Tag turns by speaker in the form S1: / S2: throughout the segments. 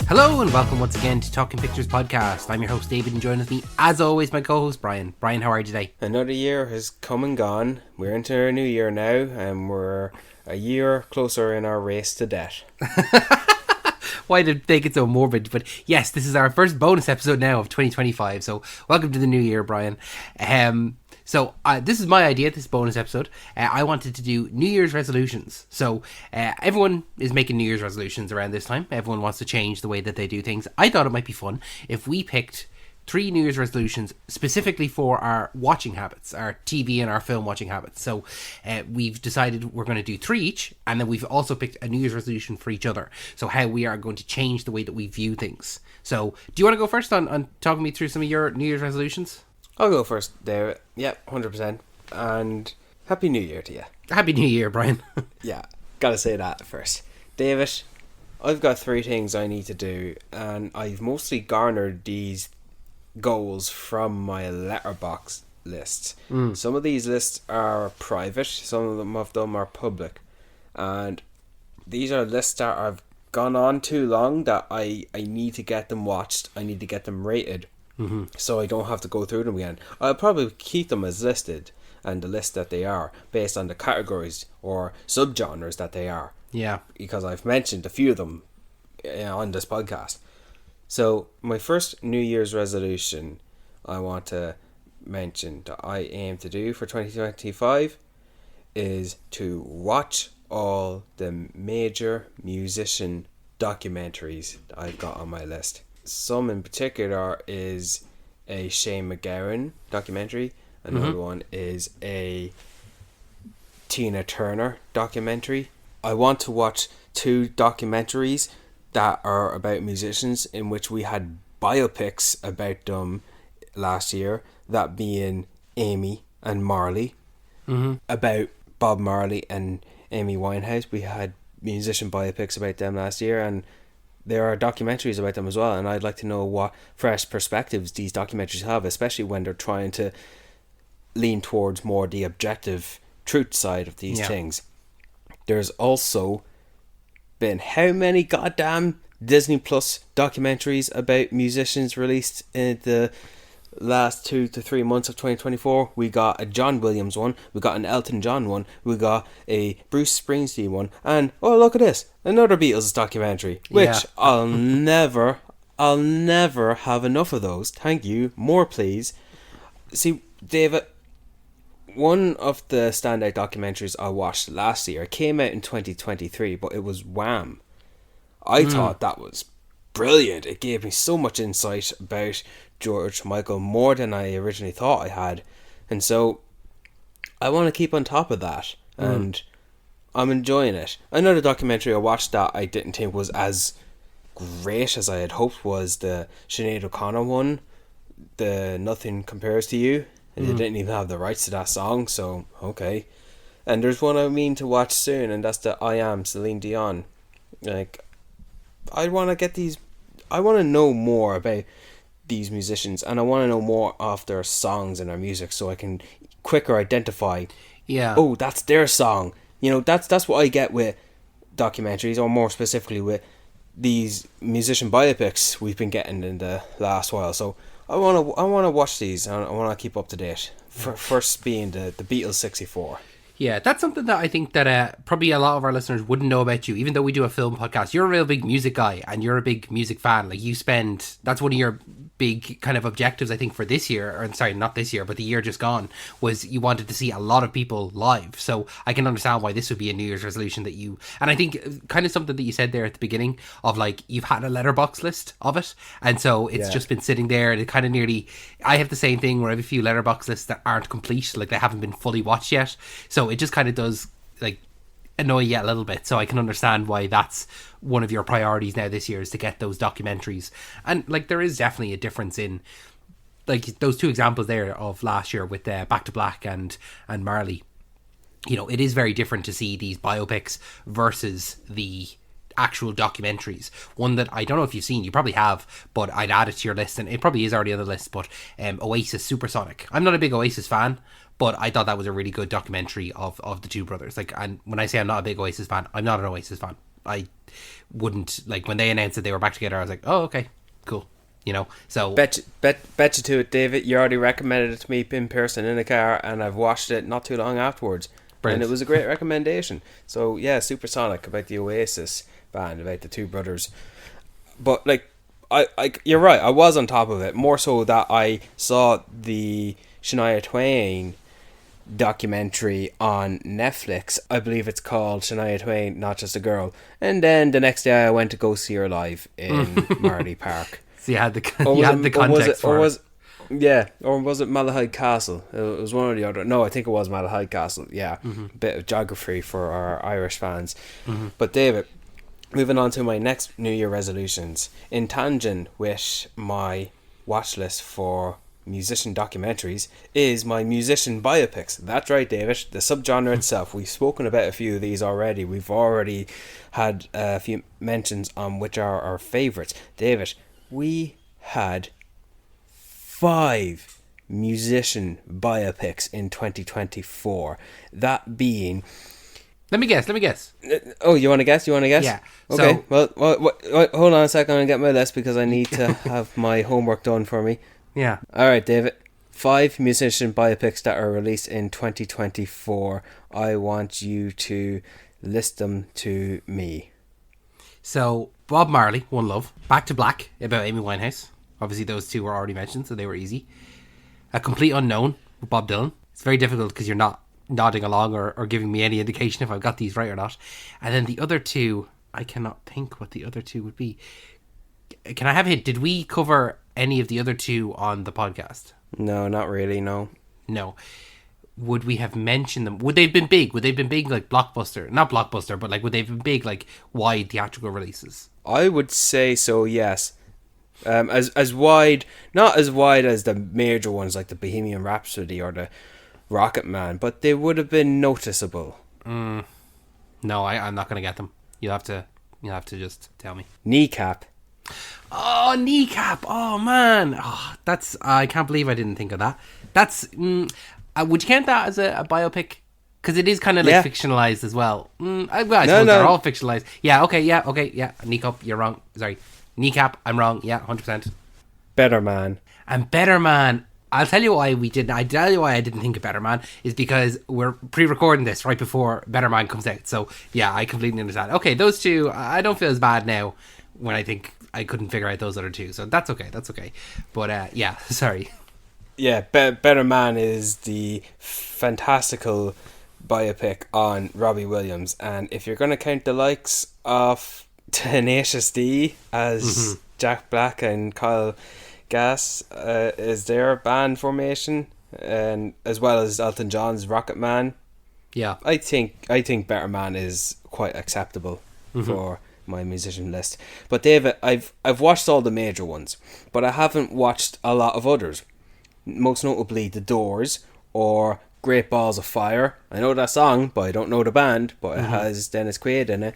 S1: Hello and welcome once again to Talking Pictures Podcast. I'm your host David and joining with me as always my co-host Brian. Brian, how are you today?
S2: Another year has come and gone. We're into a new year now and we're a year closer in our race to death.
S1: Why did they make it so morbid? But yes, this is our first bonus episode now of 2025. So welcome to the new year, Brian. So this is my idea, this bonus episode. I wanted to do New Year's resolutions. So everyone is making New Year's resolutions around this time. Everyone wants to change the way that they do things. I thought it might be fun if we picked 3 New Year's resolutions specifically for our watching habits, our TV and our film watching habits. So we've decided we're going to do 3 each, and then we've also picked a New Year's resolution for each other. So how we are going to change the way that we view things. So do you want to go first on talking me through some of your New Year's resolutions?
S2: I'll go first there. Yep, 100%. And Happy New Year to you.
S1: Happy New Year, Brian.
S2: Yeah, gotta say that first. David, I've got 3 things I need to do, and I've mostly garnered these goals from my Letterboxd lists. Some of these lists are private, some of them are public. And these are lists that I've gone on too long that I need to get them watched, I need to get them rated. So I don't have to go through them again. I'll probably keep them as listed and the list that they are based on the categories or subgenres that they are.
S1: Yeah.
S2: Because I've mentioned a few of them on this podcast. So my first New Year's resolution I want to mention that I aim to do for 2025 is to watch all the major musician documentaries that I've got on my list. Some in particular is a Shane McGowan documentary. Another one is a Tina Turner documentary. I want to watch 2 documentaries that are about musicians in which we had biopics about them last year, that being Amy and Marley. About Bob Marley and Amy Winehouse. We had musician biopics about them last year, and there are documentaries about them as well, and I'd like to know what fresh perspectives these documentaries have, especially when they're trying to lean towards more the objective truth side of these things. There's also been how many goddamn Disney Plus documentaries about musicians released in the last 2 to 3 months of 2024. We got a John Williams one, we got an Elton John one, we got a Bruce Springsteen one, and oh, look at this, another Beatles documentary, which I'll never have enough of those. Thank you, more please. See, David, one of the standout documentaries I watched last year came out in 2023, but it was Wham. I thought that was brilliant. It gave me so much insight about George Michael, more than I originally thought I had, and so I want to keep on top of that, and I'm enjoying it. Another documentary I watched that I didn't think was as great as I had hoped was the Sinead O'Connor one, the Nothing Compares to You, and they didn't even have the rights to that song, so okay. And there's one I mean to watch soon, and that's the I Am Celine Dion. Like, I want to know more about these musicians, and I want to know more of their songs and their music, so I can quicker identify, oh, that's their song. You know, that's what I get with documentaries, or more specifically with these musician biopics we've been getting in the last while. So I want to watch these, and I want to keep up to date. First being the Beatles 64.
S1: Yeah, that's something that I think that probably a lot of our listeners wouldn't know about you, even though we do a film podcast. You're a real big music guy, and you're a big music fan. Like, that's one of your big kind of objectives, I think, for this year, or sorry, not this year, but the year just gone, was you wanted to see a lot of people live. So I can understand why this would be a New Year's resolution that you, and I think kind of something that you said there at the beginning of, like, you've had a letterbox list of it, and so it's just been sitting there, and it kind of nearly, I have the same thing where I have a few letterbox lists that aren't complete, like they haven't been fully watched yet, so it just kind of does, like, annoy you a little bit. So I can understand why that's one of your priorities now this year, is to get those documentaries. And, like, there is definitely a difference in, like, those 2 examples there of last year with Back to Black and Marley. You know, it is very different to see these biopics versus the actual documentaries. One that I don't know if you've seen, you probably have, but I'd add it to your list, and it probably is already on the list, but Oasis Supersonic. I'm not a big Oasis fan, but I thought that was a really good documentary of the 2 brothers. Like, and when I say I'm not a big Oasis fan, I'm not an Oasis fan. I wouldn't, like, when they announced that they were back together, I was like, oh, okay, cool. You know, so
S2: Bet you to it, David. You already recommended it to me in person in a car, and I've watched it not too long afterwards.
S1: Brilliant.
S2: And it was a great recommendation. So yeah, Supersonic, about the Oasis band, about the two brothers. But like, I you're right. I was on top of it, more so that I saw the Shania Twain documentary on Netflix. I believe it's called Shania Twain, Not Just a Girl. And then the next day I went to go see her live in Marley Park.
S1: So you had the context for it.
S2: Yeah, or was it Malahide Castle? It was one or the other. No, I think it was Malahide Castle. Yeah, bit of geography for our Irish fans. But David, moving on to my next New Year resolutions, in tangent with my watch list for musician documentaries is my musician biopics. That's right, David, the subgenre itself. We've spoken about a few of these already. We've already had a few mentions on which are our favourites. David, we had 5 musician biopics in 2024. That being...
S1: Let me guess.
S2: Oh, you want to guess?
S1: Yeah.
S2: Okay, well, hold on a second and get my list because I need to have my homework done for me.
S1: Yeah.
S2: Alright, David. 5 musician biopics that are released in 2024. I want you to list them to me.
S1: So, Bob Marley, One Love. Back to Black, about Amy Winehouse. Obviously, those two were already mentioned, so they were easy. A Complete Unknown with Bob Dylan. It's very difficult because you're not nodding along or giving me any indication if I've got these right or not. And then the other two, I cannot think what the other two would be. Can I have a hint? Did we cover any of the other two on the podcast?
S2: No, not really, no.
S1: No. Would we have mentioned them? Would they have been big? Would they have been big, like blockbuster? Not blockbuster, but like would they have been big, like wide theatrical releases?
S2: I would say so, yes. As wide, not as wide as the major ones like the Bohemian Rhapsody or the Rocket Man, but they would have been noticeable.
S1: No, I'm not going to get them. You'll have to just tell me.
S2: Kneecap.
S1: Oh, Kneecap. Oh man. Oh, I can't believe I didn't think of that. That's would you count that as a biopic? Because it is kind of like fictionalized as well. I suppose they're all fictionalized. Yeah. Okay. Kneecap. You're wrong. Sorry. Kneecap. I'm wrong. Yeah. 100%.
S2: Better Man.
S1: And Better Man. I'll tell you why we didn't. I tell you why I didn't think of Better Man is because we're pre-recording this right before Better Man comes out. So yeah, I completely understand. Okay, those two, I don't feel as bad now when I think I couldn't figure out those other two. So that's okay. But yeah, sorry.
S2: Yeah, Better Man is the fantastical biopic on Robbie Williams, and if you're going to count the likes of Tenacious D as Jack Black and Kyle Gass is their band formation, and as well as Elton John's Rocket Man.
S1: Yeah,
S2: I think Better Man is quite acceptable for my musician list. But David, I've watched all the major ones, but I haven't watched a lot of others. Most notably The Doors or Great Balls of Fire. I know that song, but I don't know the band, but it has Dennis Quaid in it.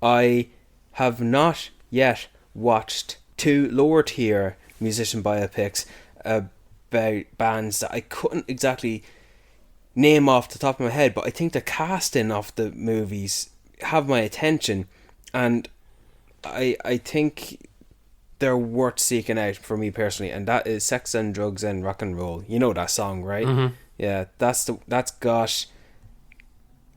S2: I have not yet watched 2 lower tier musician biopics about bands that I couldn't exactly name off the top of my head, but I think the casting of the movies have my attention, and I think they're worth seeking out for me personally, and that is Sex and Drugs and Rock and Roll. You know that song, right? Yeah, that's got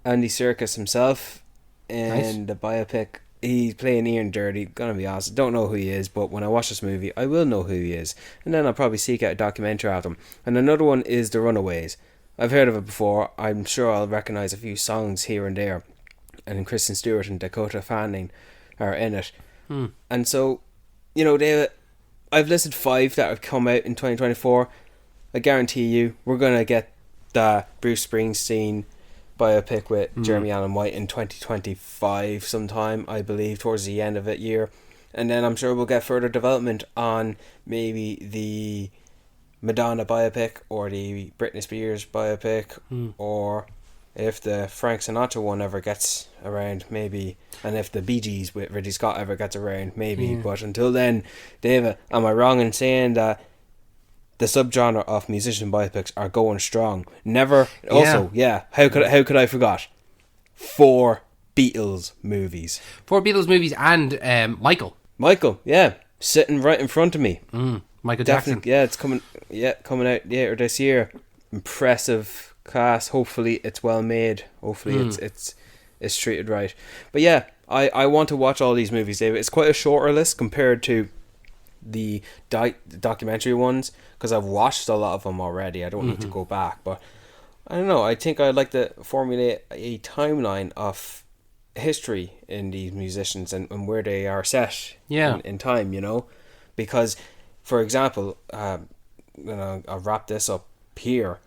S2: Andy Serkis himself in the biopic. He's playing Ian Dirty. Gonna be honest, don't know who he is, but when I watch this movie, I will know who he is, and then I'll probably seek out a documentary of him. And another one is The Runaways. I've heard of it before. I'm sure I'll recognise a few songs here and there, and Kristen Stewart and Dakota Fanning are in it. And so, you know, David, I've listed 5 that have come out in 2024. I guarantee you, we're gonna get the Bruce Springsteen biopic with Jeremy Allen White in 2025 sometime, I believe, towards the end of that year. And then I'm sure we'll get further development on maybe the Madonna biopic or the Britney Spears biopic, or if the Frank Sinatra one ever gets around, maybe, and if the Bee Gees with Ridley Scott ever gets around, maybe. But until then, David, am I wrong in saying that the subgenre of musician biopics are going strong? Never. Also, how could I forgot 4 Beatles movies.
S1: 4 Beatles movies and Michael.
S2: Michael, yeah, sitting right in front of me.
S1: Michael Jackson.
S2: Definitely, yeah, it's coming out later this year. Impressive cast. Hopefully, it's well made. Hopefully, it's treated right. But yeah, I want to watch all these movies, David. It's quite a shorter list compared to the documentary ones, because I've watched a lot of them already. I don't need to go back, but I don't know. I think I'd like to formulate a timeline of history in these musicians and where they are set in time, you know, because, for example, I'll wrap this up here.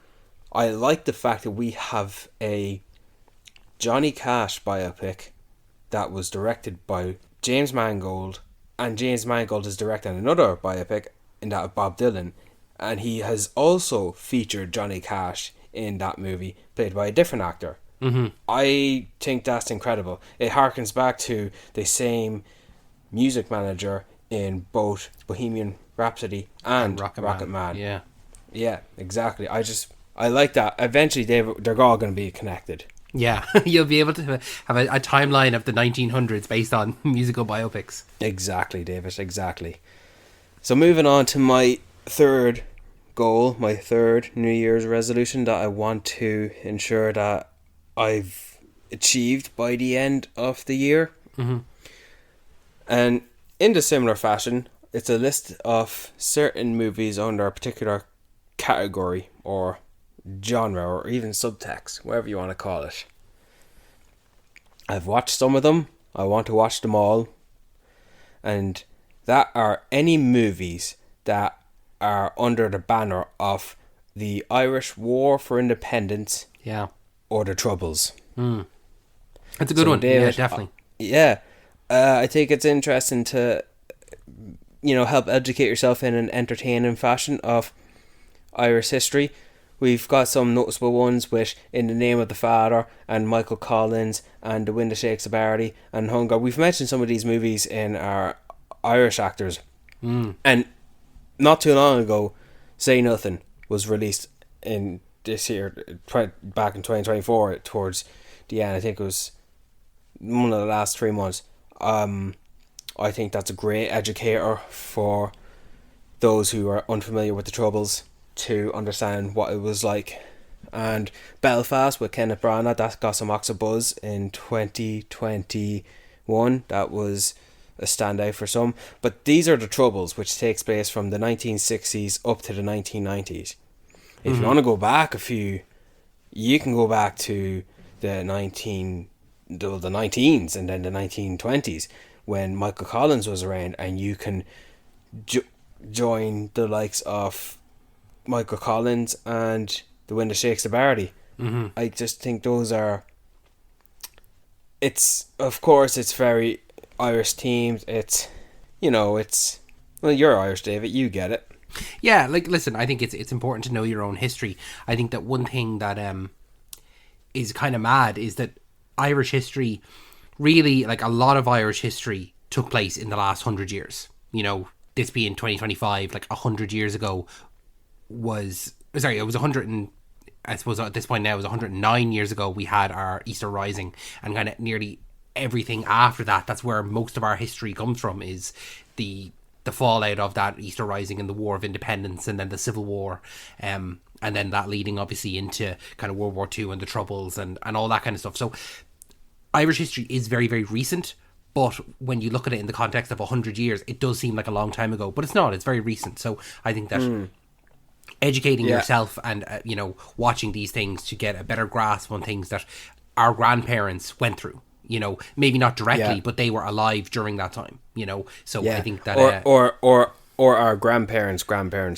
S2: I like the fact that we have a Johnny Cash biopic that was directed by James Mangold, and James Mangold is directing another biopic in that of Bob Dylan, and he has also featured Johnny Cash in that movie, played by a different actor. I think that's incredible. It harkens back to the same music manager in both Bohemian Rhapsody and Rocket Man. Yeah, exactly. I like that. Eventually they're all going to be connected.
S1: Yeah, you'll be able to have a timeline of the 1900s based on musical biopics.
S2: Exactly, David, exactly. So moving on to my third goal, my third New Year's resolution that I want to ensure that I've achieved by the end of the year. And in the similar fashion, it's a list of certain movies under a particular category or genre or even subtext, whatever you want to call it. I've watched some of them. I want to watch them all. And that are any movies that are under the banner of the Irish War for Independence, or the Troubles.
S1: That's a good one. David, yeah, definitely.
S2: I think it's interesting to, help educate yourself in an entertaining fashion of Irish history. We've got some noticeable ones with In the Name of the Father and Michael Collins and The Wind That Shakes the Barley and Hunger. We've mentioned some of these movies in our Irish actors. And not too long ago, Say Nothing was released in this year, back in 2024, towards the end. I think it was one of the last 3 months. I think that's a great educator for those who are unfamiliar with the Troubles to understand what it was like. And Belfast with Kenneth Branagh, that got some Oxa buzz in 2021. That was a standout for some. But these are the Troubles, which takes place from the 1960s up to the 1990s. If you want to go back a few, you can go back to the 19s and then the 1920s when Michael Collins was around, and you can join the likes of Michael Collins and The Wind That Shakes the Barley. I just think those are... Of course, it's very Irish themed. Well, you're Irish, David. You get it.
S1: Yeah, listen, I think it's important to know your own history. I think that one thing that is kind of mad is that Irish history, really, like a lot of Irish history took place in the last 100 years. This being 2025, like 100 years ago it was 100 and I suppose at this point now it was 109 years ago we had our Easter Rising, and kind of nearly everything after that, that's where most of our history comes from, is the fallout of that Easter Rising and the War of Independence and then the Civil War, and then that leading obviously into kind of World War II and the Troubles and all that kind of stuff. So Irish history is very, very recent, but when you look at it in the context of 100 years, it does seem like a long time ago, but it's not. It's very recent. So I think that educating yourself and watching these things to get a better grasp on things that our grandparents went through, maybe not directly, but they were alive during that time, so I think that
S2: or our grandparents,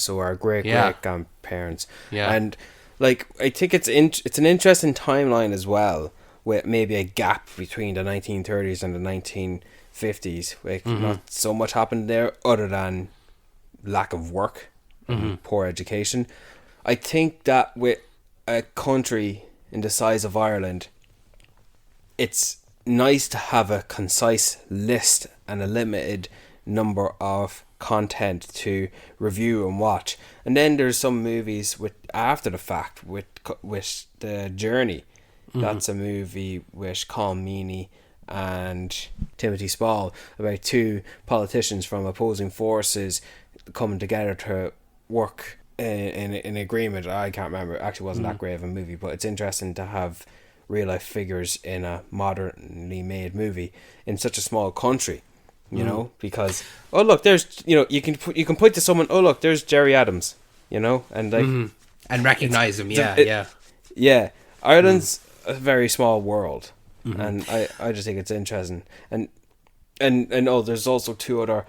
S2: so our great grandparents, and like I think it's an interesting timeline as well, with maybe a gap between the 1930s and the 1950s. Like not so much happened there other than lack of work, poor education. I think that with a country in the size of Ireland, it's nice to have a concise list and a limited number of content to review and watch. And then there's some movies with after the fact with the journey, That's a movie with Colm Meaney and Timothy Spall about two politicians from opposing forces coming together to work in agreement. I can't remember. It actually wasn't that great of a movie, but it's interesting to have real life figures in a modernly made movie in such a small country. You know, because oh look, there's you can point to someone. Oh look, there's Jerry Adams. You know, and like
S1: and recognize him. Yeah.
S2: Ireland's a very small world, and I just think it's interesting. And oh, there's also two other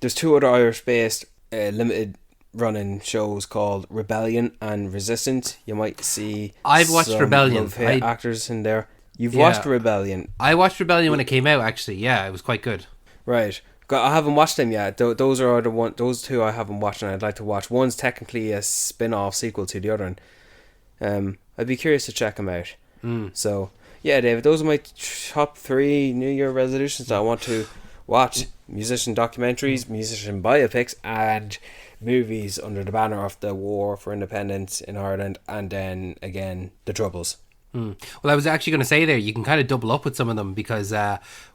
S2: Irish based limited running shows called Rebellion and Resistance. You might see
S1: I've watched Rebellion.
S2: Actors in there. You've watched Rebellion.
S1: I watched Rebellion when it came out. Actually, yeah, it was quite good.
S2: Right. I haven't watched them yet. Those are those two I haven't watched, and I'd like to watch. One's technically a spin-off sequel to the other, and I'd be curious to check them out. So yeah, David, those are my top 3 New Year resolutions that I want to watch: musician documentaries, musician biopics, and movies under the banner of the War for Independence in Ireland, and then again the Troubles.
S1: Well, I was actually going to say there, you can kind of double up with some of them, because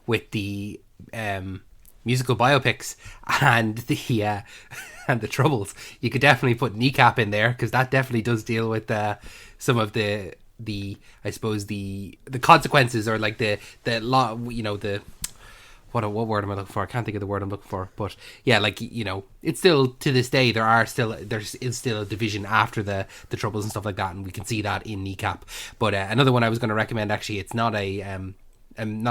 S1: with the musical biopics and the Troubles, you could definitely put Kneecap in there, because that definitely does deal with some of the I suppose the consequences, or like the law, the what word am I looking for? I can't think of the word I'm looking for. But yeah, like, it's still, to this day, there's still a division after the Troubles and stuff like that, and we can see that in Kneecap. But another one I was going to recommend, actually, it's not a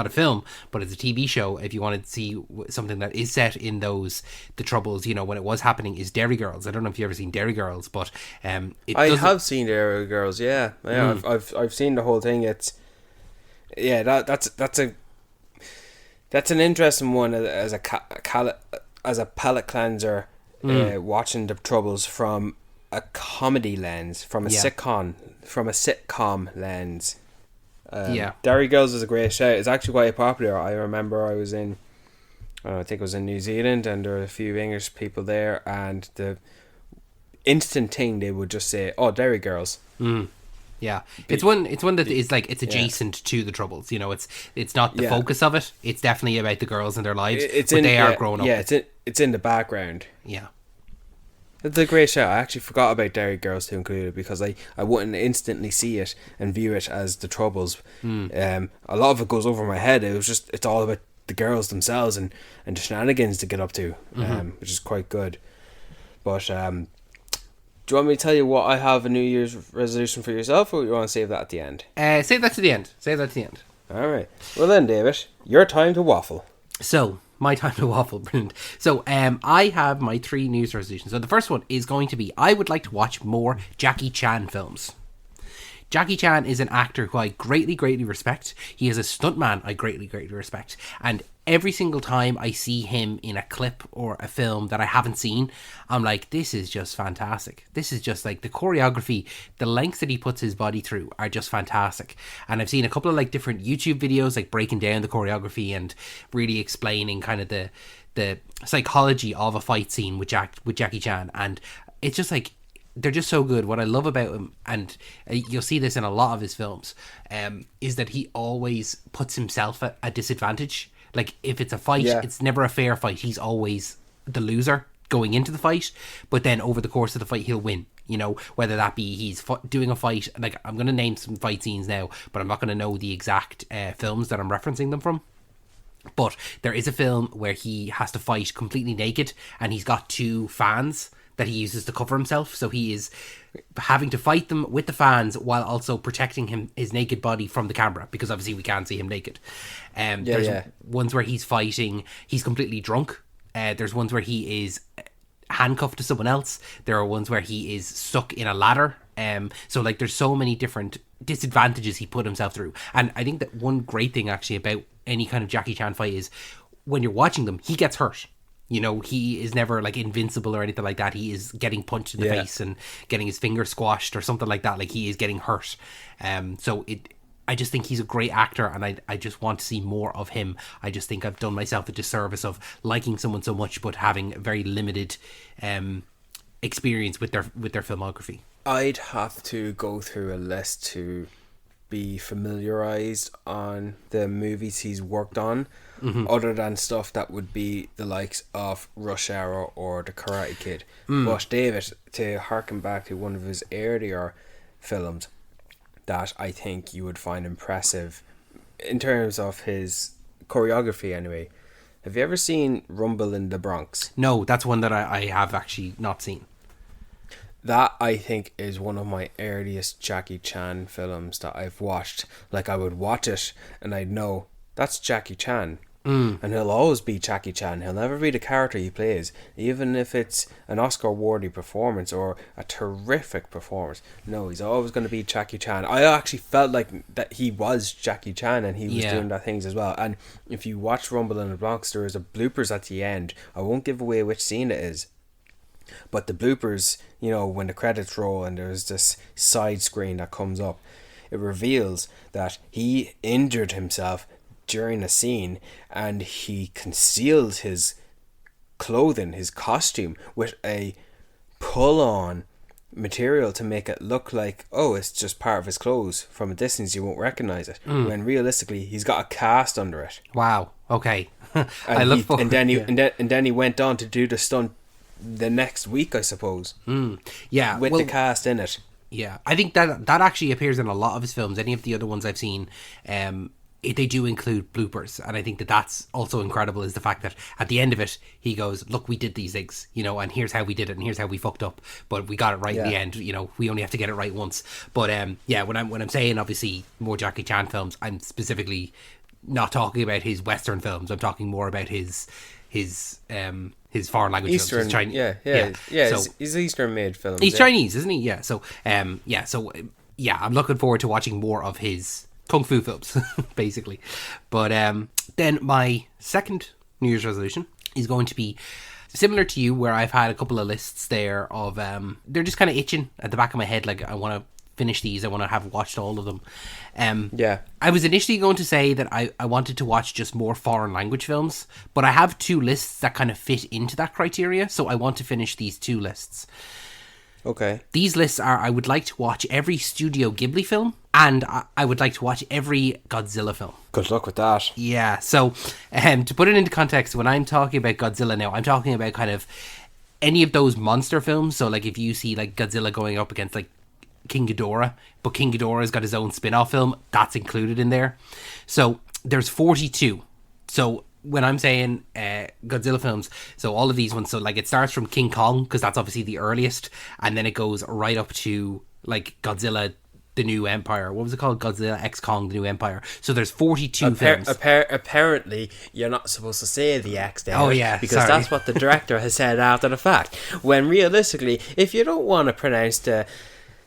S1: film, but it's a TV show. If you want to see something that is set in the Troubles, when it was happening, is Derry Girls. I don't know if you've ever seen Derry Girls, but
S2: I have seen Derry Girls. Yeah. I've seen the whole thing. That's an interesting one as a palate cleanser. Watching the Troubles from a comedy lens, from a sitcom lens. Derry Girls is a great show. It's actually quite popular. I remember I was in, I think it was in New Zealand, and there were a few English people there, and the instant thing they would just say, "Oh, Derry Girls."
S1: Yeah, it's one that is like, it's adjacent to the Troubles. It's not the focus of it. It's definitely about the girls and their lives. They are growing up.
S2: Yeah, it's in the background.
S1: Yeah.
S2: It's a great show. I actually forgot about Derry Girls to include it, because I wouldn't instantly see it and view it as the Troubles. A lot of it goes over my head. It's all about the girls themselves and the shenanigans to get up to, which is quite good. But do you want me to tell you what I have a New Year's resolution for yourself, or you want to save that at the end?
S1: Save that to the end.
S2: All right. Well then, David, your time to waffle.
S1: So, my time to waffle. Brilliant. So, I have my 3 New Year's resolutions. So, the first one is going to be, I would like to watch more Jackie Chan films. Jackie Chan is an actor who I greatly, greatly respect. He is a stuntman I greatly, greatly respect. And every single time I see him in a clip or a film that I haven't seen, I'm like, this is just fantastic. This is just like the choreography, the lengths that he puts his body through are just fantastic. And I've seen a couple of like different YouTube videos, like breaking down the choreography and really explaining kind of the psychology of a fight scene with Jackie Chan. And it's just like, they're just so good. What I love about him, and you'll see this in a lot of his films, is that he always puts himself at a disadvantage. Like, if it's a fight, it's never a fair fight. He's always the loser going into the fight, but then over the course of the fight, he'll win. Whether that be he's doing a fight, like, I'm going to name some fight scenes now, but I'm not going to know the exact films that I'm referencing them from. But there is a film where he has to fight completely naked, and he's got 2 fans that he uses to cover himself, so he is having to fight them with the fans while also protecting his naked body from the camera, because obviously we can't see him naked. There's ones where he's fighting, he's completely drunk. There's ones where he is handcuffed to someone else. There are ones where he is stuck in a ladder. So like, there's so many different disadvantages he put himself through. And I think that one great thing actually about any kind of Jackie Chan fight is, when you're watching them, he gets hurt. He is never like invincible or anything like that. He is getting punched in the face and getting his finger squashed or something like that. Like, he is getting hurt. I just think he's a great actor, and I just want to see more of him. I just think I've done myself a disservice of liking someone so much but having very limited experience with their filmography.
S2: I'd have to go through a list to be familiarized on the movies he's worked on, other than stuff that would be the likes of Rush Hour or The Karate Kid. But David, to harken back to one of his earlier films that I think you would find impressive in terms of his choreography anyway, have you ever seen Rumble in the Bronx?
S1: No, that's one that I have actually not seen.
S2: That, I think, is one of my earliest Jackie Chan films that I've watched. Like, I would watch it and I'd know, that's Jackie Chan. And he'll always be Jackie Chan. He'll never be the character he plays. Even if it's an Oscar-worthy performance or a terrific performance. No, he's always going to be Jackie Chan. I actually felt like that he was Jackie Chan and he was doing that things as well. And if you watch Rumble in the Bronx, there is a bloopers at the end. I won't give away which scene it is. But the bloopers, you know, when the credits roll and there's this side screen that comes up, it reveals that he injured himself during a scene and he concealed his clothing, his costume, with a pull-on material to make it look like, oh, it's just part of his clothes. From a distance you won't recognize it, when realistically he's got a cast under it.
S1: Wow. Okay.
S2: And then he went on to do the stunt the next week, I suppose.
S1: Yeah,
S2: with the cast in it.
S1: Yeah, I think that actually appears in a lot of his films. Any of the other ones I've seen, they do include bloopers, and I think that's also incredible. Is the fact that at the end of it, he goes, "Look, we did these things, you know, and here's how we did it, and here's how we fucked up, but we got it right in the end. You know, we only have to get it right once." But when I'm saying obviously more Jackie Chan films, I'm specifically not talking about his Western films. I'm talking more about his foreign language
S2: Eastern
S1: films.
S2: So, he's Eastern made films.
S1: He's Chinese, isn't he? Yeah. So I'm looking forward to watching more of his kung fu films, basically. But then my second New Year's resolution is going to be similar to you, where I've had a couple of lists there of they're just kind of itching at the back of my head. Like, I want to finish these. I want to have watched all of them. I was initially going to say that I wanted to watch just more foreign language films, but I have two lists that kind of fit into that criteria, so I want to finish these two lists.
S2: Okay.
S1: These lists are, I would like to watch every Studio Ghibli film, and I would like to watch every Godzilla film.
S2: Good luck with that.
S1: Yeah, so to put it into context, when I'm talking about Godzilla now, I'm talking about kind of any of those monster films. So like if you see like Godzilla going up against like King Ghidorah, but King Ghidorah's got his own spin-off film, that's included in there. So there's 42. So when I'm saying Godzilla films, so all of these ones, so like it starts from King Kong, because that's obviously the earliest, and then it goes right up to like Godzilla the New Empire. What was it called? Godzilla X Kong the New Empire. So there's 42 films.
S2: Apparently you're not supposed to say the X there.
S1: Oh yeah,
S2: because that's what the director has said after the fact, when realistically, if you don't want to pronounce the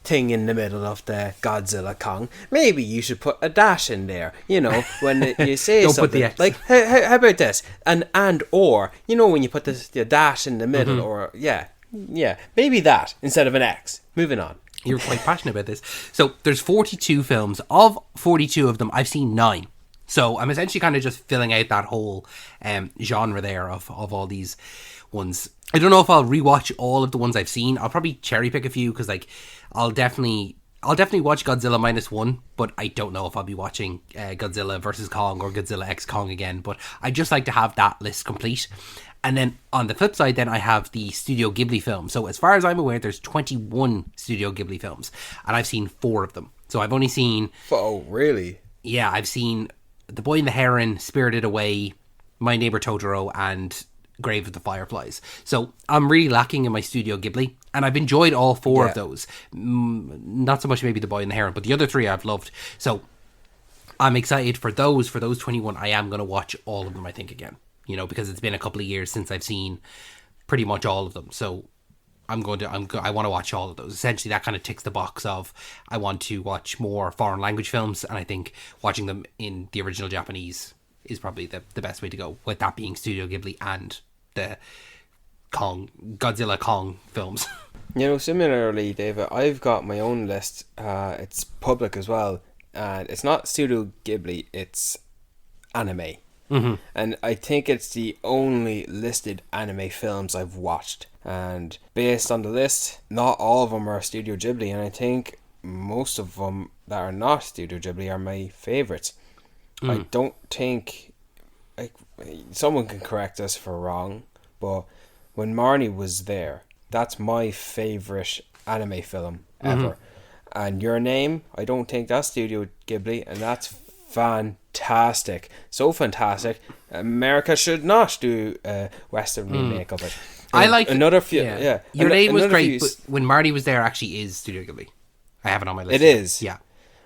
S2: thing in the middle of the Godzilla Kong, maybe you should put a dash in there, you know, when you say
S1: don't
S2: something
S1: put the X.
S2: like how about this, and or, you know, when you put the dash in the middle, or maybe that instead of an X. Moving on.
S1: You're quite passionate about this. So there's 42 films. Of 42 of them, I've seen 9. So I'm essentially kind of just filling out that whole genre there of all these ones. I don't know if I'll rewatch all of the ones I've seen. I'll probably cherry pick a few, because like I'll definitely watch Godzilla -1, but I don't know if I'll be watching Godzilla vs. Kong or Godzilla X Kong again. But I just like to have that list complete. And then on the flip side, then I have the Studio Ghibli films. So as far as I'm aware, there's 21 Studio Ghibli films, and I've seen 4 of them. So I've only seen...
S2: Oh, really?
S1: Yeah, I've seen The Boy and the Heron, Spirited Away, My Neighbor Totoro, and Grave of the Fireflies. So I'm really lacking in my Studio Ghibli, and I've enjoyed all 4 of those. Not so much maybe The Boy and the Heron, but the other 3 I've loved. So I'm excited for those 21. I am going to watch all of them, I think, again. You know, because it's been a couple of years since I've seen pretty much all of them. So I want to watch all of those. Essentially, that kind of ticks the box of I want to watch more foreign language films, and I think watching them in the original Japanese is probably the best way to go, with that being Studio Ghibli and the Godzilla Kong films.
S2: You know, similarly, David, I've got my own list. It's public as well, and it's not Studio Ghibli, it's anime. And I think it's the only listed anime films I've watched. And based on the list, not all of them are Studio Ghibli. And I think most of them that are not Studio Ghibli are my favourites. I don't think, like, someone can correct us if we're wrong, but when Marnie was there, that's my favourite anime film ever. And Your Name, I don't think that's Studio Ghibli, and that's fantastic. So fantastic. America should not do a Western remake of it.
S1: I like
S2: another few. Yeah.
S1: Your Name was great, but when Marty was there, actually is Studio Ghibli. I have it on my list.
S2: It is.
S1: Yeah.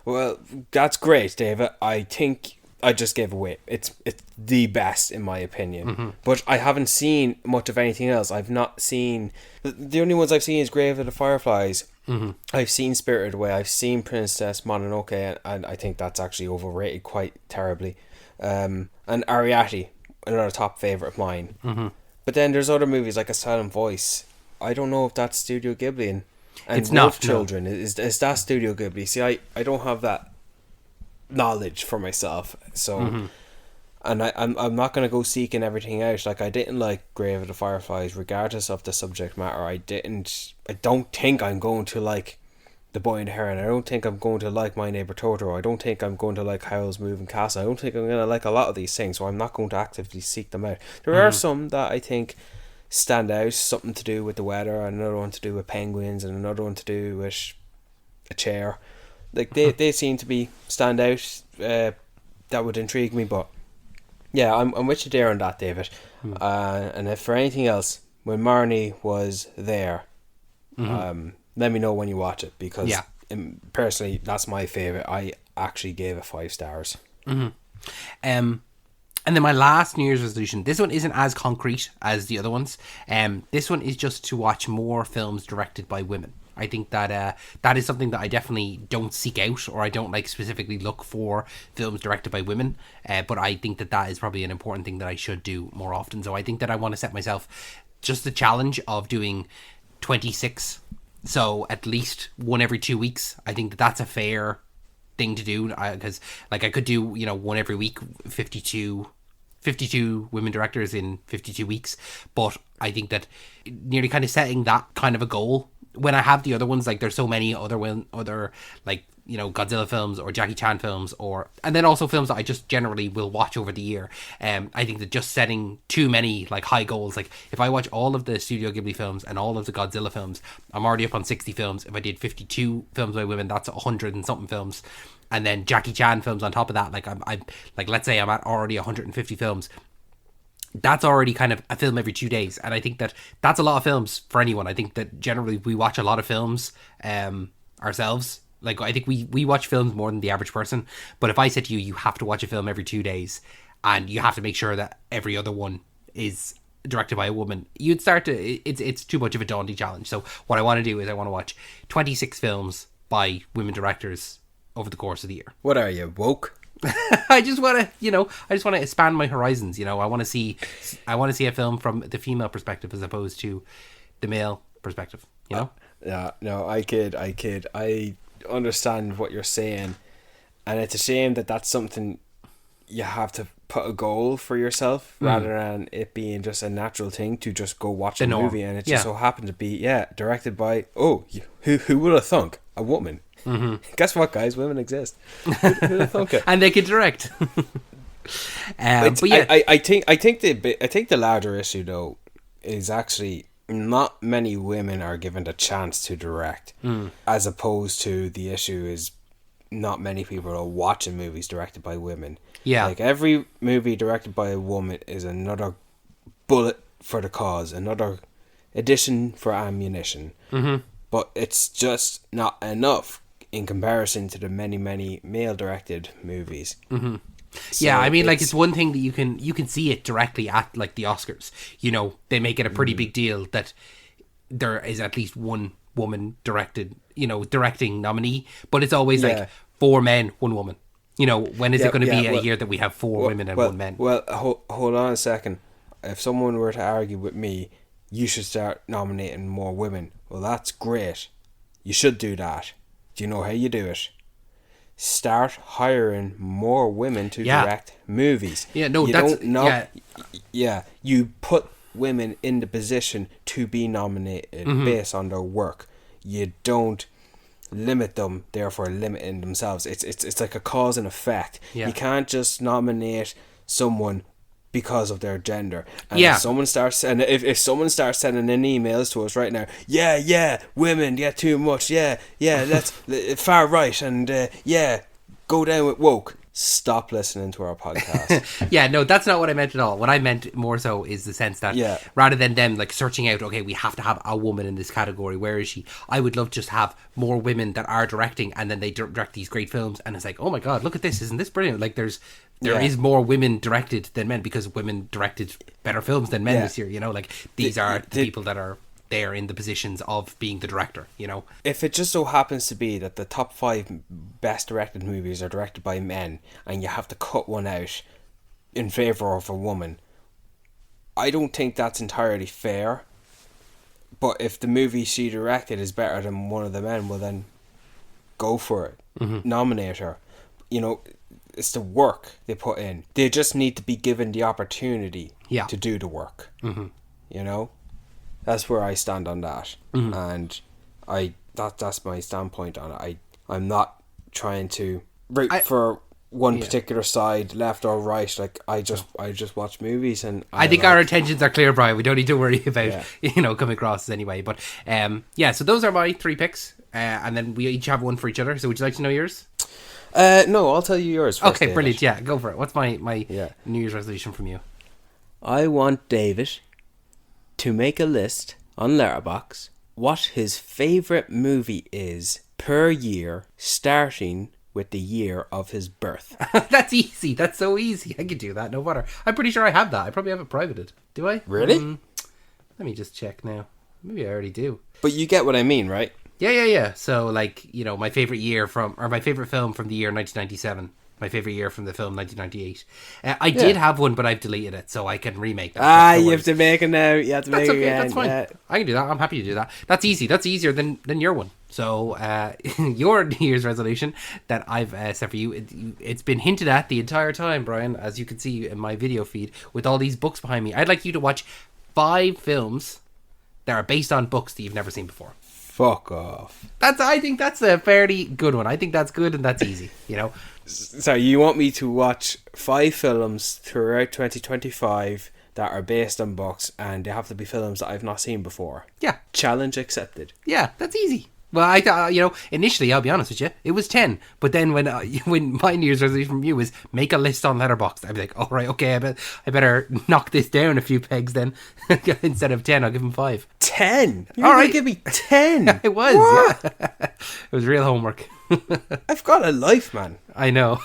S2: Well, that's great, David. I think I just gave away. It's the best in my opinion. But I haven't seen much of anything else. I've not seen the only ones I've seen is Grave of the Fireflies. I've seen Spirited Away. I've seen Princess Mononoke, and I think that's actually overrated quite terribly. And Ariadne, another top favorite of mine. But then there's other movies like A Silent Voice. I don't know if that's Studio Ghibli, and
S1: it's
S2: Wolf
S1: not
S2: Children. Is that Studio Ghibli? See, I don't have that knowledge for myself, so and I'm not gonna go seeking everything out. Like, I didn't like Grave of the Fireflies regardless of the subject matter. I don't think I'm going to like The Boy and the Heron. I don't think I'm going to like My Neighbor Totoro. I don't think I'm going to like Howl's Moving Castle. I don't think I'm gonna like a lot of these things, so I'm not going to actively seek them out. There are some that I think stand out, something to do with the weather, and another one to do with penguins, and another one to do with a chair. Like, they seem to be stand out, that would intrigue me. But yeah, I'm with you there on that, David. And if for anything else, when Marnie was there, let me know when you watch it, because personally, that's my favourite. I actually gave it 5 stars.
S1: And then my last New Year's resolution, this one isn't as concrete as the other ones. This one is just to watch more films directed by women. I think that that is something that I definitely don't seek out, or I don't like specifically look for films directed by women. But I think that that is probably an important thing that I should do more often. So I think that I want to set myself just the challenge of doing 26. So at least one every 2 weeks. I think that that's a fair thing to do, because like I could do, one every week, 52 women directors in 52 weeks. But I think that nearly kind of setting that kind of a goal, when I have the other ones, like there's so many other like, Godzilla films or Jackie Chan films, and then also films that I just generally will watch over the year. I think that just setting too many like high goals, like if I watch all of the Studio Ghibli films and all of the Godzilla films, I'm already up on 60 films. If I did 52 films by women, that's 100 and something films. And then Jackie Chan films on top of that, like I'm like, let's say I'm at already 150 films. That's already kind of a film every 2 days. And I think that that's a lot of films for anyone. I think that generally we watch a lot of films ourselves. Like, I think we watch films more than the average person. But if I said to you, you have to watch a film every 2 days, and you have to make sure that every other one is directed by a woman, you'd start to, it's too much of a daunting challenge. So what I want to do is I want to watch 26 films by women directors over the course of the year.
S2: What are you, woke?
S1: I just want to expand my horizons. I want to see a film from the female perspective as opposed to the male perspective.
S2: Yeah, no, I kid. I understand what you're saying, and it's a shame that that's something you have to put a goal for yourself rather than it being just a natural thing to just go watch a movie, and it just so happened to be directed by who would have thunk, a woman. Guess what, guys? Women exist. Who'd have thunk it?
S1: And they can direct. But yeah,
S2: I think the larger issue though is actually not many women are given the chance to direct, as opposed to the issue is not many people are watching movies directed by women. Yeah, like every movie directed by a woman is another bullet for the cause, another addition for ammunition. But it's just not enough in comparison to the many male directed movies.
S1: So yeah, I mean, like, it's one thing that you can see it directly at like the Oscars. They make it a pretty big deal that there is at least one woman directing nominee, but it's always like 4 men, 1 woman. When is it going to be a year that we have 4 women and 1 man?
S2: Well, hold on a second. If someone were to argue with me, you should start nominating more women. Well, that's great. You should do that. Do you know how you do it? Start hiring more women to direct movies.
S1: Yeah, no,
S2: you put women in the position to be nominated based on their work. You don't limit them, therefore limiting themselves. It's like a cause and effect.
S1: Yeah.
S2: You can't just nominate someone because of their gender. And
S1: Yeah.
S2: if someone starts sending in emails to us right now, yeah, women, yeah, too much, yeah, let's far right, and go down with woke. Stop listening to our podcast.
S1: Yeah, no, that's not what I meant at all. What I meant more so is the sense that rather than them like searching out, okay, we have to have a woman in this category, where is she? I would love just to have more women that are directing, and then they direct these great films, and it's like, oh my god, look at this, isn't this brilliant? Like there is more women directed than men, because women directed better films than men this year, you know, like these are the people that are there in the positions of being the director, you know.
S2: If it just so happens to be that the top 5 best directed movies are directed by men, and you have to cut one out in favour of a woman, I don't think that's entirely fair. But if the movie she directed is better than one of the men, well then go for it. Mm-hmm. Nominate her. You know, it's the work they put in. They just need to be given the opportunity to do the work. Mm-hmm. You know? That's where I stand on that. Mm-hmm. And that's my standpoint on it. I'm not trying to root for one particular side, left or right. Like I just watch movies, and
S1: I think our intentions are clear, Brian. We don't need to worry about coming across anyway. But so those are my 3 picks, and then we each have one for each other. So would you like to know yours?
S2: No, I'll tell you yours first.
S1: Okay,
S2: David.
S1: Brilliant. Yeah, go for it. What's my New Year's resolution from you?
S2: I want David to make a list on Letterboxd what his favourite movie is per year, starting with the year of his birth.
S1: That's easy. That's so easy. I could do that, no bother. I'm pretty sure I have that. I probably have it privated. Do I?
S2: Really?
S1: Let me just check now. Maybe I already do.
S2: But you get what I mean, right?
S1: Yeah. So, like, you know, my favourite film from the year 1997. My favourite year from the film 1998. I did have one, but I've deleted it, so I can remake that.
S2: You have to make it now. You have to make it again.
S1: That's fine. Yeah. I can do that. I'm happy to do that. That's easy. That's easier than your one. So, your New Year's resolution that I've set for you, it's been hinted at the entire time, Brian, as you can see in my video feed, with all these books behind me. I'd like you to watch 5 films that are based on books that you've never seen before.
S2: Fuck off.
S1: I think that's a fairly good one. I think that's good and that's easy, you know.
S2: So you want me to watch 5 films throughout 2025 that are based on books, and they have to be films that I've not seen before?
S1: Yeah.
S2: Challenge accepted.
S1: Yeah, that's easy. Well, I thought, initially, I'll be honest with you, it was 10. But then when my New Year's resolution from you was make a list on Letterboxd, I'd be like, all right, okay, I better knock this down a few pegs then. Instead of 10, I'll give him 5.
S2: 10? You're all right, give me 10.
S1: It was, what? Yeah. It was real homework.
S2: I've got a life, man.
S1: I know.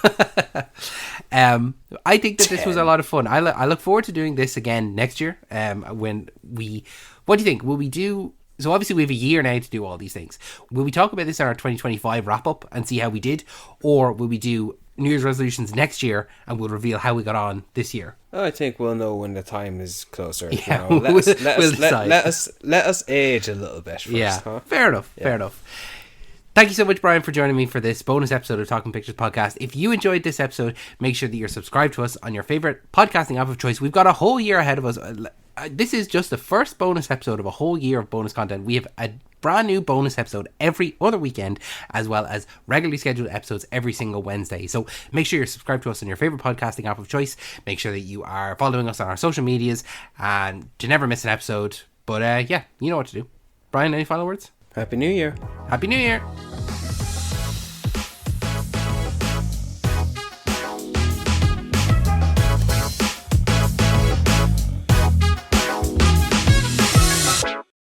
S1: I think that this was a lot of fun. I look forward to doing this again next year. What do you think? Will we do? So obviously we have a year now to do all these things. Will we talk about this in our 2025 wrap up and see how we did, or will we do New Year's resolutions next year and we'll reveal how we got on this year?
S2: I think we'll know when the time is closer.
S1: Yeah,
S2: let us age a little bit first.
S1: Yeah,
S2: huh?
S1: Fair enough. Thank you so much, Brian, for joining me for this bonus episode of Talking Pictures Podcast. If you enjoyed this episode, make sure that you're subscribed to us on your favourite podcasting app of choice. We've got a whole year ahead of us. This is just the first bonus episode of a whole year of bonus content. We have a brand new bonus episode every other weekend, as well as regularly scheduled episodes every single Wednesday. So make sure you're subscribed to us on your favourite podcasting app of choice. Make sure that you are following us on our social medias and to never miss an episode. But you know what to do. Brian, any final words?
S2: Happy New Year.
S1: Happy New Year.